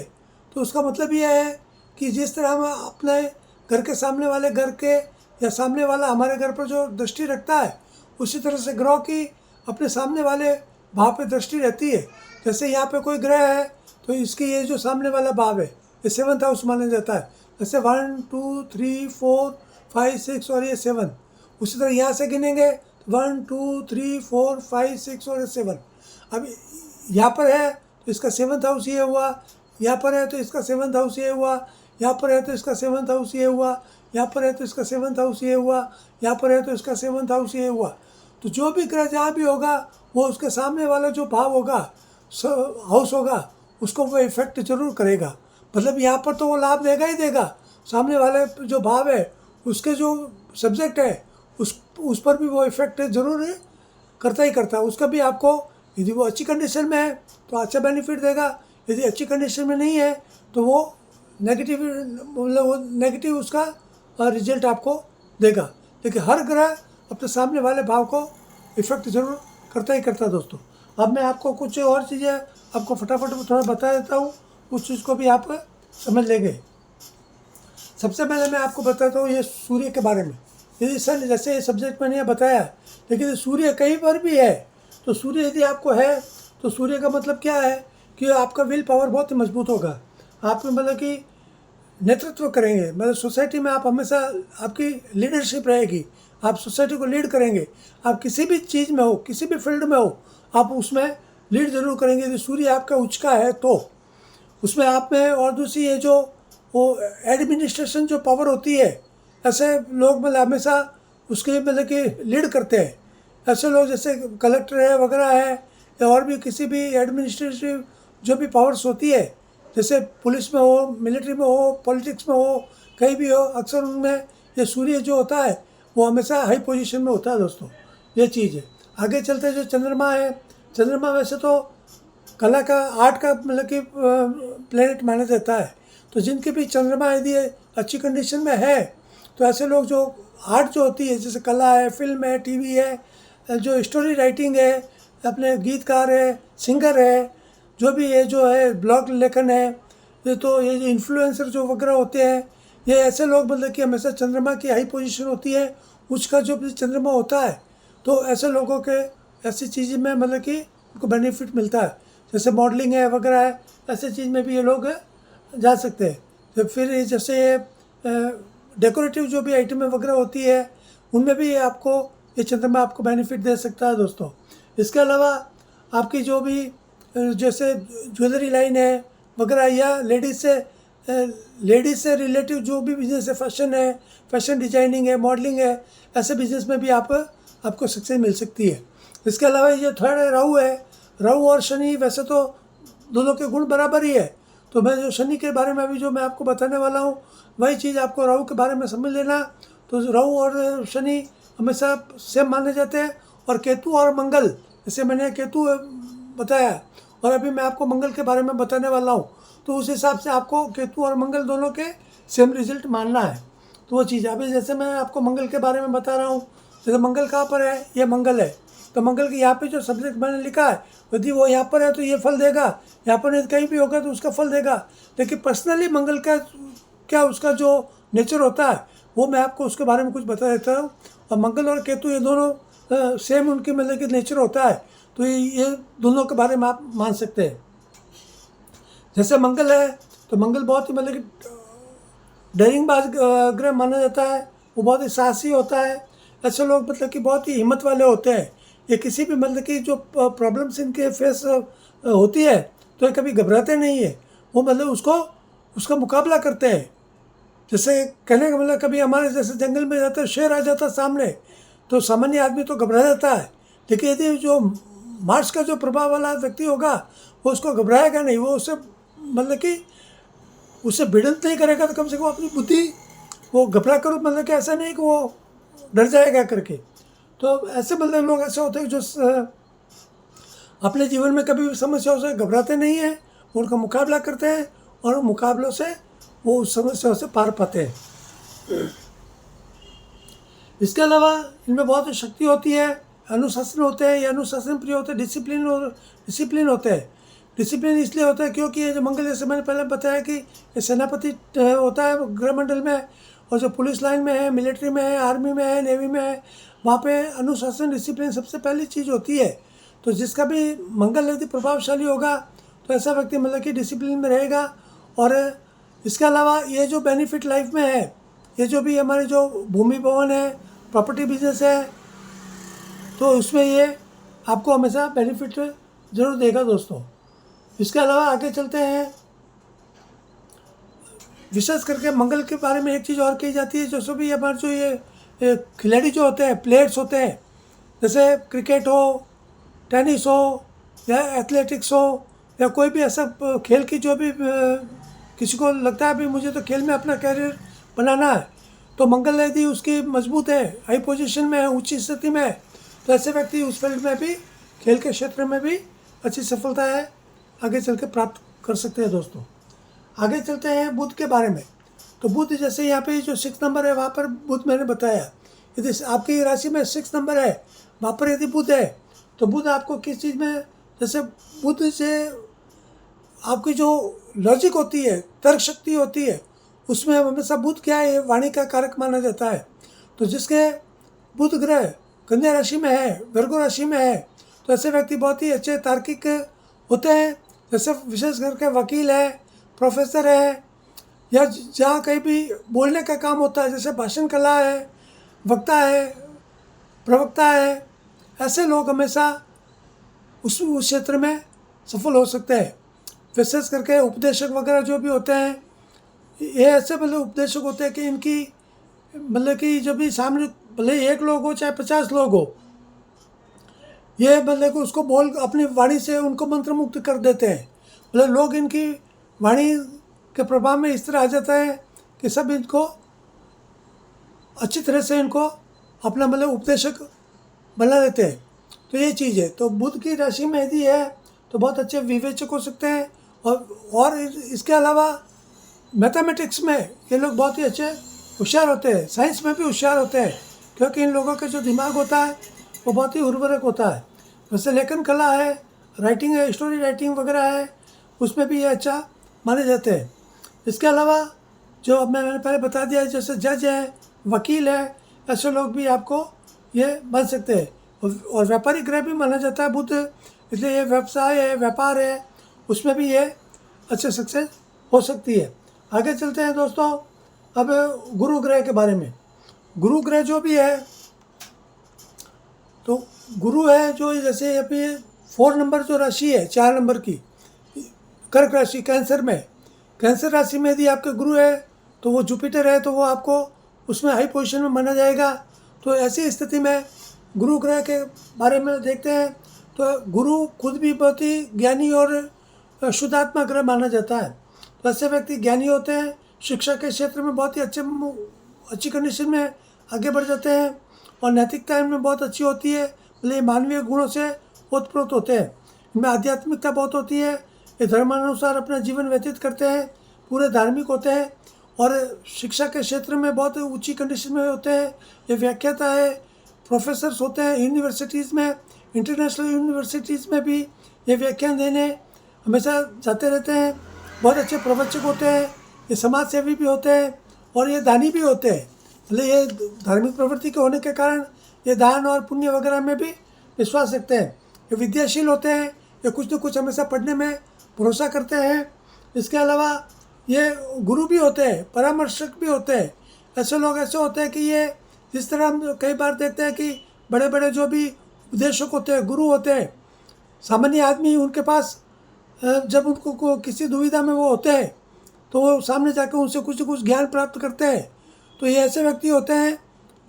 तो उसका मतलब यह है कि जिस तरह हम अपने घर के सामने वाले घर के या सामने वाला हमारे घर पर जो दृष्टि रखता है, उसी तरह से ग्रह की अपने सामने वाले भाव पे दृष्टि रहती है। जैसे यहाँ पे कोई ग्रह है तो इसकी ये जो सामने वाला भाव है ये 7th हाउस माना जाता है। जैसे 1 2 3 4 5 6 और ये 7। उसी तरह यहाँ से गिनेंगे तो 1 2 3 4 5 6 और 7। अब यहाँ पर है तो इसका 7th हाउस ये हुआ, यहाँ पर है तो इसका 7th हाउस ये हुआ, यहाँ पर है तो इसका 7th हाउस ये हुआ, यहाँ पर है तो इसका 7th हाउस ये हुआ, यहाँ पर है तो इसका 7th हाउस ये हुआ। तो जो भी ग्रह जहाँ भी होगा वो उसके सामने वाला जो भाव होगा, हाउस होगा, उसको वो इफेक्ट जरूर करेगा। मतलब यहाँ पर तो वो लाभ देगा ही देगा, सामने वाले जो भाव है उसके जो सब्जेक्ट है उस पर भी वो इफेक्ट जरूर करता ही करता है। उसका भी आपको, यदि वो अच्छी कंडीशन में है तो अच्छा बेनिफिट देगा, यदि अच्छी कंडीशन में नहीं है तो वो नेगेटिव, मतलब वो नेगेटिव उसका रिजल्ट आपको देगा। लेकिन हर ग्रह अपने सामने वाले भाव को इफेक्ट जरूर करता ही करता है दोस्तों। अब मैं आपको कुछ और चीज़ें आपको फटाफट थोड़ा बता देता हूँ, उस चीज़ को भी आप समझ लेंगे। सबसे पहले मैं आपको बताता हूँ ये सूर्य के बारे में। यदि सन, जैसे सब्जेक्ट मैंने ये बताया, लेकिन सूर्य कहीं पर भी है तो सूर्य यदि आपको है तो सूर्य का मतलब क्या है कि आपका विल पावर बहुत ही मजबूत होगा। आप मतलब कि नेतृत्व करेंगे, मतलब सोसाइटी में आप हमेशा, आपकी लीडरशिप रहेगी, आप सोसाइटी को लीड करेंगे। आप किसी भी चीज़ में हो, किसी भी फील्ड में हो, आप उसमें लीड जरूर करेंगे। यदि सूर्य आपका उच्च का है तो उसमें आप में, और दूसरी ये जो वो एडमिनिस्ट्रेशन जो पावर होती है, ऐसे लोग मतलब हमेशा उसके मतलब कि लीड करते हैं। ऐसे लोग जैसे कलेक्टर है वगैरह है, या और भी किसी भी एडमिनिस्ट्रेटिव जो भी पावर्स होती है, जैसे पुलिस में हो, मिलिट्री में हो, पॉलिटिक्स में हो, कहीं भी हो, अक्सर उनमें ये सूर्य जो होता है वो हमेशा हाई पोजीशन में होता है दोस्तों। ये चीज़ है। आगे चलते जो चंद्रमा है, चंद्रमा वैसे तो कला का, आर्ट का मतलब कि प्लेनेट माना जाता है। तो जिनके भी चंद्रमा यदि अच्छी कंडीशन में है तो ऐसे लोग जो आर्ट जो होती है, जैसे कला है, फिल्म है, टीवी है, जो स्टोरी राइटिंग है, अपने गीतकार है, सिंगर है, जो भी ये जो है ब्लॉग लेखन है, ये तो ये जो इन्फ्लुएंसर जो वगैरह होते हैं, ये ऐसे लोग मतलब कि हमेशा चंद्रमा की हाई पोजीशन होती है, उसका जो भी चंद्रमा होता है, तो ऐसे लोगों के ऐसी चीज़ में मतलब कि उनको बेनिफिट मिलता है। जैसे मॉडलिंग है वगैरह है, ऐसे चीज़ में भी ये लोग जा सकते हैं। तो फिर जैसे डेकोरेटिव जो भी आइटमें वगैरह होती है उनमें भी आपको ये चंद्रमा आपको बेनिफिट दे सकता है दोस्तों। इसके अलावा आपकी जो भी जैसे ज्वेलरी लाइन है वगैरह, या लेडीज़ से रिलेटिव जो भी बिजनेस है, फैशन है, फैशन डिजाइनिंग है, मॉडलिंग है, ऐसे बिजनेस में भी आपको सक्सेस मिल सकती है। इसके अलावा ये थर्ड है, राहु है। राहु और शनि वैसे तो दोनों के गुण बराबर ही है, तो मैं जो शनि के बारे में अभी जो मैं आपको बताने वाला हूँ वही चीज़ आपको राहु के बारे में समझ लेना। तो राहु और शनि हमेशा सेम माने जाते हैं। और केतु और मंगल, जैसे मैंने केतु बताया और अभी मैं आपको मंगल के बारे में बताने वाला हूँ, तो उस हिसाब से आपको केतु और मंगल दोनों के सेम रिजल्ट मानना है। तो वो चीज़ अभी जैसे मैं आपको मंगल के बारे में बता रहा हूँ, जैसे मंगल कहाँ पर है, ये मंगल है, तो मंगल के यहाँ पे जो सब्जेक्ट मैंने लिखा है, यदि वो यहाँ पर है तो ये फल देगा, यहाँ पर नहीं कहीं भी होगा तो उसका फल देगा। लेकिन पर्सनली मंगल का क्या उसका जो नेचर होता है वो मैं आपको उसके बारे में कुछ बता देता हूँ। और मंगल और केतु ये दोनों सेम उनके मतलब कि नेचर होता है, तो ये दोनों के बारे में आप मान सकते हैं। जैसे मंगल है तो मंगल बहुत ही मतलब कि डेरिंगबाज ग्रह माना जाता है, वो बहुत ही साहसी होता है। ऐसे लोग मतलब कि बहुत ही हिम्मत वाले होते हैं। ये किसी भी मतलब कि जो प्रॉब्लम्स इनके फेस होती है तो ये कभी घबराते नहीं है, वो मतलब उसका मुकाबला करते हैं। जैसे कहने का मतलब कभी हमारे जैसे जंगल में जाते शेर आ जाता सामने तो सामान्य आदमी तो घबरा जाता है, लेकिन यदि जो मार्स का जो प्रभाव वाला व्यक्ति होगा वो उसको घबराएगा नहीं, वो उससे मतलब कि उससे भिड़ंत नहीं करेगा, तो कम से कम अपनी बुद्धि वो घबरा कर मतलब कि ऐसा नहीं कि वो डर जाएगा करके। तो ऐसे मतलब लोग ऐसे होते हैं जो अपने जीवन में कभी भी समस्याओं से घबराते नहीं हैं, उनका मुकाबला करते हैं और मुकाबलों से वो उस समस्याओं से पार पाते हैं। इसके अलावा इनमें बहुत शक्ति होती है, अनुशासन होते हैं, ये अनुशासन प्रिय होते हैं, डिसिप्लिन होते हैं। डिसिप्लिन इसलिए होता है क्योंकि ये जो मंगल, जैसे मैंने पहले बताया कि ये सेनापति होता है ग्रह मंडल में, और जो पुलिस लाइन में है, मिलिट्री में है, आर्मी में है, नेवी में है, वहाँ पे अनुशासन डिसिप्लिन सबसे पहली चीज़ होती है। तो जिसका भी मंगल यदि प्रभावशाली होगा तो ऐसा व्यक्ति मतलब कि डिसिप्लिन में रहेगा। और इसके अलावा ये जो बेनिफिट लाइफ में है, ये जो भी हमारे जो भूमि भवन है, प्रॉपर्टी बिजनेस है, तो उसमें ये आपको हमेशा बेनिफिट ज़रूर देगा दोस्तों। इसके अलावा आगे चलते हैं। विशेष करके मंगल के बारे में एक चीज़ और कही जाती है, जो भी हमारे जो ये खिलाड़ी जो होते हैं, प्लेयर्स होते हैं, जैसे क्रिकेट हो, टेनिस हो या एथलेटिक्स हो या कोई भी ऐसा खेल की जो भी किसी को लगता है भी मुझे तो खेल में अपना कैरियर बनाना है, तो मंगल यदि उसकी मजबूत है, हाई पोजीशन में है, ऊंची स्थिति में है, तो ऐसे व्यक्ति उस फील्ड में भी, खेल के क्षेत्र में भी अच्छी सफलता है आगे चल के प्राप्त कर सकते हैं दोस्तों। आगे चलते हैं बुध के बारे में। तो बुध जैसे यहाँ पे जो 6 नंबर है, वहाँ पर बुध मैंने बताया, यदि आपकी राशि में 6 नंबर है, वहाँ पर यदि बुध है, तो बुध आपको किस चीज़ में, जैसे बुध से आपकी जो लॉजिक होती है, तर्क शक्ति होती है, उसमें हमेशा बुध क्या है, वाणी का कारक माना जाता है। तो जिसके बुध ग्रह कन्या राशि में है, वर्गो राशि में है, तो ऐसे व्यक्ति बहुत ही अच्छे तार्किक होते हैं। जैसे विशेष करके वकील है, प्रोफेसर है, या जहाँ कहीं भी बोलने का काम होता है, जैसे भाषण कला है, वक्ता है, प्रवक्ता है, ऐसे लोग हमेशा उस क्षेत्र में सफल हो सकते हैं। विशेष करके उपदेशक वगैरह जो भी होते हैं, ये ऐसे मतलब उपदेशक होते हैं कि इनकी मतलब कि जब भी सामने भले 1 लोग हो चाहे 50 लोग हो, ये मतलब कि उसको बोल अपनी वाणी से उनको मंत्रमुग्ध कर देते हैं। मतलब लोग इनकी वाणी के प्रभाव में इस तरह आ जाता है कि सब इनको अच्छी तरह से इनको अपना मतलब उपदेशक बना लेते हैं। तो ये चीज़ है। तो बुध की राशि में यदि है तो बहुत अच्छे विवेचक हो सकते हैं। और इसके अलावा मैथमेटिक्स में ये लोग बहुत ही अच्छे होशियार होते हैं, साइंस में भी होशियार होते हैं, क्योंकि इन लोगों का जो दिमाग होता है वो बहुत ही उर्वरक होता है। वैसे लेखन कला है, राइटिंग है, स्टोरी राइटिंग वगैरह है, उसमें भी ये अच्छा माने जाते हैं। इसके अलावा जो अब मैंने पहले बता दिया, जैसे जज है, वकील है, ऐसे लोग भी आपको ये बन सकते हैं। और व्यापारिक ग्रह भी माना जाता है बुध, इसलिए ये व्यवसाय है, व्यापार है, उसमें भी ये अच्छे सक्सेस हो सकती है। आगे चलते हैं दोस्तों। अब गुरु ग्रह के बारे में। गुरु ग्रह जो भी है, तो गुरु है जो जैसे अभी 4 नंबर जो राशि है, 4 नंबर की कर्क राशि, कैंसर में, कैंसर राशि में यदि आपके गुरु है तो वो जुपिटर है, तो वो आपको उसमें हाई पोजीशन में माना जाएगा। तो ऐसी स्थिति में गुरु ग्रह के बारे में देखते हैं तो गुरु खुद भी बहुत ही ज्ञानी और शुद्धात्मा ग्रह माना जाता है। तो ऐसे व्यक्ति ज्ञानी होते हैं, शिक्षा के क्षेत्र में बहुत ही अच्छी कंडीशन में आगे बढ़ जाते हैं, और नैतिकता इनमें बहुत अच्छी होती है। मतलब ये मानवीय गुणों से ओतप्रोत होते हैं, इनमें आध्यात्मिकता बहुत होती है, ये धर्मानुसार अपना जीवन व्यतीत करते हैं, पूरे धार्मिक होते हैं, और शिक्षा के क्षेत्र में बहुत ऊंची कंडीशन में होते हैं। ये व्याख्याता है, प्रोफेसर्स होते हैं यूनिवर्सिटीज़ में, इंटरनेशनल यूनिवर्सिटीज़ में भी ये व्याख्यान देने हमेशा जाते रहते हैं। बहुत अच्छे प्रवचक होते हैं, ये समाज सेवी भी होते हैं, और ये दानी भी होते हैं। मतलब ये धार्मिक प्रवृत्ति के होने के कारण ये दान और पुण्य वगैरह में भी विश्वास रखते हैं। ये विद्याशील होते हैं, ये कुछ न कुछ हमेशा पढ़ने में भरोसा करते हैं। इसके अलावा ये गुरु भी होते हैं, परामर्शक भी होते हैं। ऐसे लोग ऐसे होते हैं कि ये जिस तरह हम कई बार देखते हैं कि बड़े बड़े जो भी उपदेशक होते हैं, गुरु होते हैं, सामान्य आदमी उनके पास जब उनको किसी दुविधा में वो होते हैं तो वो सामने जाकर उनसे कुछ न कुछ ज्ञान प्राप्त करते हैं। तो ये ऐसे व्यक्ति होते हैं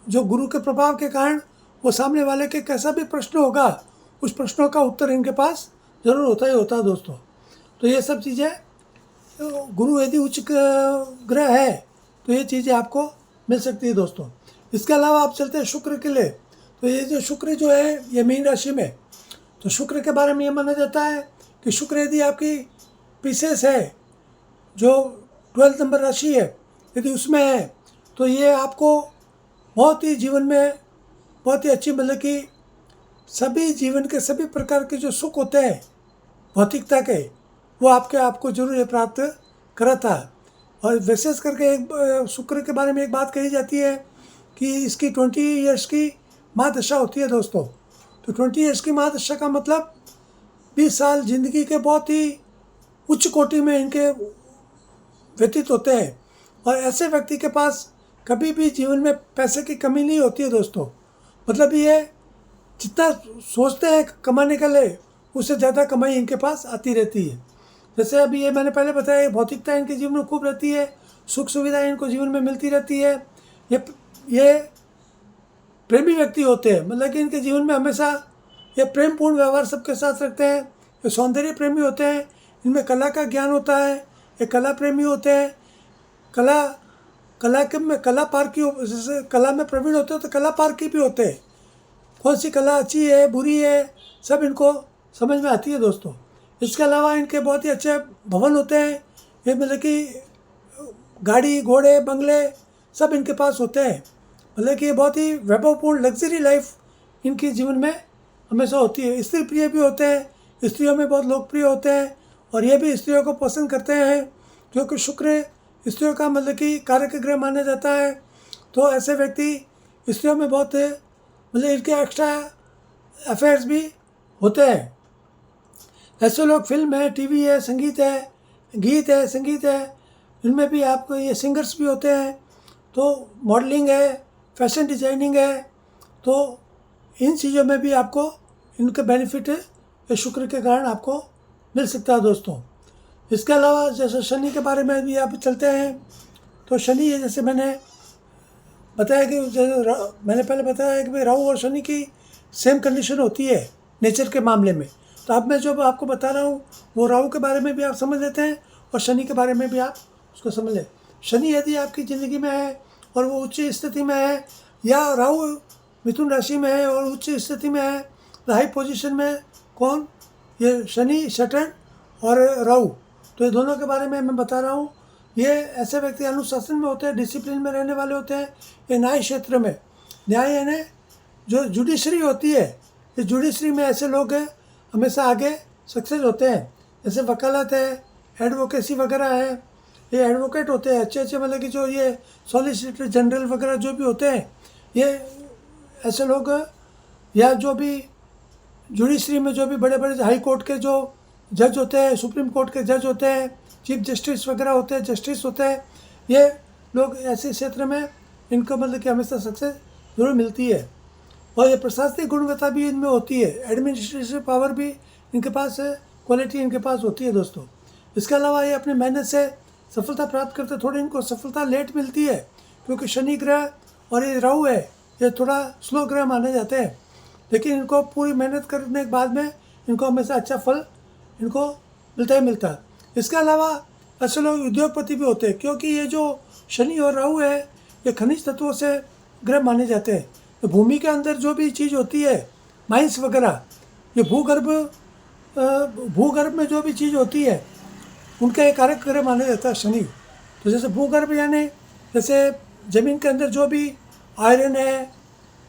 जो गुरु के प्रभाव के कारण वो सामने वाले के कैसा भी प्रश्न होगा, उस प्रश्नों का उत्तर इनके पास ज़रूर होता ही होता है दोस्तों। तो ये सब चीज़ें, गुरु यदि उच्च ग्रह है तो ये चीज़ें आपको मिल सकती है दोस्तों। इसके अलावा आप चलते हैं शुक्र के लिए। तो ये जो शुक्र जो है ये मीन राशि में, तो शुक्र के बारे में ये माना जाता है कि शुक्र यदि आपकी पीसेस है, जो 12 नंबर राशि है, यदि उसमें है तो ये आपको बहुत ही जीवन में बहुत ही अच्छी, मतलब कि सभी जीवन के सभी प्रकार के जो सुख होते हैं भौतिकता के, वो आपको जरूर ये प्राप्त कराता है। और विशेष करके एक शुक्र के बारे में एक बात कही जाती है कि इसकी 20 ईयर्स की महादशा होती है दोस्तों। तो 20 ईयर्स की महादशा का मतलब 20 साल जिंदगी के बहुत ही उच्च कोटि में इनके व्यतीत होते हैं। और ऐसे व्यक्ति के पास कभी भी जीवन में पैसे की कमी नहीं होती है दोस्तों। मतलब ये जितना सोचते हैं कमाने के लिए, उससे ज़्यादा कमाई इनके पास आती रहती है। जैसे अभी ये मैंने पहले बताया, भौतिकता इनके जीवन में खूब रहती है, सुख सुविधाएं इनको जीवन में मिलती रहती है। ये प्रेमी व्यक्ति होते हैं, मतलब कि इनके जीवन में हमेशा ये प्रेमपूर्ण व्यवहार सबके साथ रखते हैं। ये सौंदर्य प्रेमी होते हैं, इनमें कला का ज्ञान होता है, ये कला प्रेमी होते हैं। कला पारखी, जैसे कला में प्रवीण होते हैं तो कला पारखी भी होते हैं। कौन सी कला अच्छी है बुरी है सब इनको समझ में आती है दोस्तों। इसके अलावा इनके बहुत ही अच्छे भवन होते हैं। ये मतलब कि गाड़ी घोड़े बंगले सब इनके पास होते हैं। मतलब कि ये बहुत ही वैभवपूर्ण लग्जरी लाइफ इनके जीवन में हमेशा होती है। स्त्री प्रिय भी होते हैं, स्त्रियों में बहुत लोकप्रिय होते हैं। और ये भी स्त्रियों को पसंद करते हैं, क्योंकि शुक्र स्त्रियों का मतलब कि कारक ग्रह माना जाता है। तो ऐसे व्यक्ति स्त्रियों में बहुत मतलब इनके एक्स्ट्रा अफेयर्स भी होते हैं। ऐसे लोग फिल्म है, टीवी है, संगीत है, गीत है, संगीत है, इनमें भी आपको ये सिंगर्स भी होते हैं। तो मॉडलिंग है, फैशन डिजाइनिंग है, तो इन चीज़ों में भी आपको इनके बेनिफिट ये शुक्र के कारण आपको मिल सकता है दोस्तों। इसके अलावा जैसे शनि के बारे में भी आप चलते हैं। तो शनि है, जैसे मैंने बताया कि मैंने पहले बताया कि भाई राहु और शनि की सेम कंडीशन होती है नेचर के मामले में। तो अब मैं जो आपको बता रहा हूँ वो राहु के बारे में भी आप समझ लेते हैं और शनि के बारे में भी आप उसको समझ लें। शनि यदि आपकी ज़िंदगी में है और वो उच्च स्थिति में है, या राहु मिथुन राशि में है और उच्च स्थिति में है, तो हाई पोजीशन में कौन, ये शनि, सैटर्न और राहु, तो ये दोनों के बारे में मैं बता रहा हूँ। ये ऐसे व्यक्ति अनुशासन में होते हैं, डिसिप्लिन में रहने वाले होते हैं। ये न्याय क्षेत्र में, न्याय यानी जो जुडिशरी होती है, ये जुडिशरी में ऐसे लोग हमेशा आगे सक्सेस होते हैं। जैसे वकालत है, एडवोकेसी वगैरह है, ये एडवोकेट होते हैं अच्छे अच्छे, मतलब कि जो ये सॉलिसिटर जनरल वगैरह जो भी होते हैं, ये ऐसे लोग, या जो भी जुडिशरी में जो भी बड़े बड़े हाई कोर्ट के जो जज होते हैं, सुप्रीम कोर्ट के जज होते हैं, चीफ जस्टिस वगैरह होते हैं, जस्टिस होते हैं, ये लोग ऐसे क्षेत्र में इनको मतलब कि हमेशा सक्सेस जरूर मिलती है। और ये प्रशासनिक गुणवत्ता भी इनमें होती है, एडमिनिस्ट्रेटिव पावर भी इनके पास है, क्वालिटी इनके पास होती है दोस्तों। इसके अलावा ये अपनी मेहनत से सफलता प्राप्त करते, थोड़ी इनको सफलता लेट मिलती है, क्योंकि शनि ग्रह और ये राहु है, ये थोड़ा स्लो ग्रह माने जाते हैं। लेकिन इनको पूरी मेहनत करने के बाद में इनको हमेशा अच्छा फल इनको मिलता ही मिलता है। इसके अलावा ऐसे लोग उद्योगपति भी होते हैं, क्योंकि ये जो शनि और राहु है ये खनिज तत्वों से ग्रह माने जाते हैं। तो भूमि के अंदर जो भी चीज़ होती है, माइंस वगैरह, ये भूगर्भ में जो भी चीज़ होती है उनका एक कारक ग्रह माना जाता है शनि। तो जैसे भूगर्भ यानी जैसे ज़मीन के अंदर जो भी आयरन है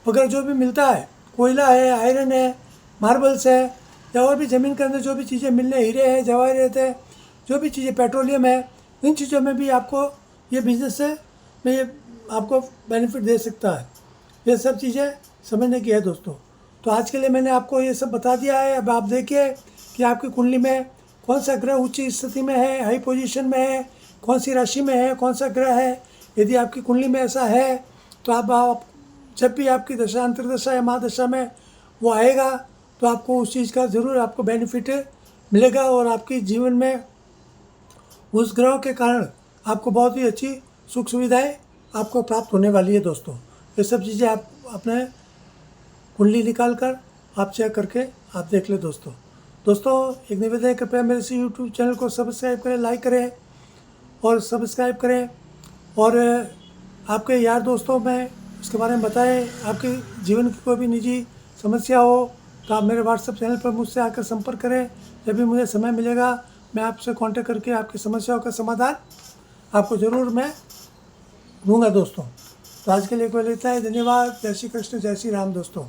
वगैरह जो भी मिलता है, कोयला है, आयरन है, मार्बल्स है, या और भी ज़मीन के अंदर जो भी चीज़ें मिलने, हीरे हैं, जवाहरात है, जो भी चीज़ें, पेट्रोलियम है, इन चीज़ों में भी आपको ये बिजनेस से में ये आपको बेनिफिट दे सकता है। ये सब चीज़ें समझने की है दोस्तों। तो आज के लिए मैंने आपको ये सब बता दिया है। अब आप देखिए कि आपकी कुंडली में कौन सा ग्रह उच्च स्थिति में है, हाई पोजीशन में है, कौन सी राशि में है, कौन सा ग्रह है। यदि आपकी कुंडली में ऐसा है तो आप जब भी आपकी दशा, अंतर्दशा या महादशा में वो आएगा तो आपको उस चीज़ का ज़रूर आपको बेनिफिट मिलेगा, और आपकी जीवन में उस ग्रह के कारण आपको बहुत ही अच्छी सुख सुविधाएं आपको प्राप्त होने वाली है दोस्तों। ये सब चीज़ें आप अपने कुंडली निकाल कर आप चेक करके आप देख ले दोस्तों। एक निवेदन है, कृपया मेरे इस यूट्यूब चैनल को सब्सक्राइब करें, लाइक करें और सब्सक्राइब करें, और आपके यार दोस्तों में उसके बारे में बताएं। आपके जीवन की कोई भी निजी समस्या हो तो आप मेरे व्हाट्सएप चैनल पर मुझसे आकर संपर्क करें। जब भी मुझे समय मिलेगा मैं आपसे कांटेक्ट करके आपकी समस्याओं का समाधान आपको ज़रूर मैं दूंगा दोस्तों। तो आज के लिए केवल इतना ही। धन्यवाद। जय श्री कृष्ण, जय श्री राम दोस्तों।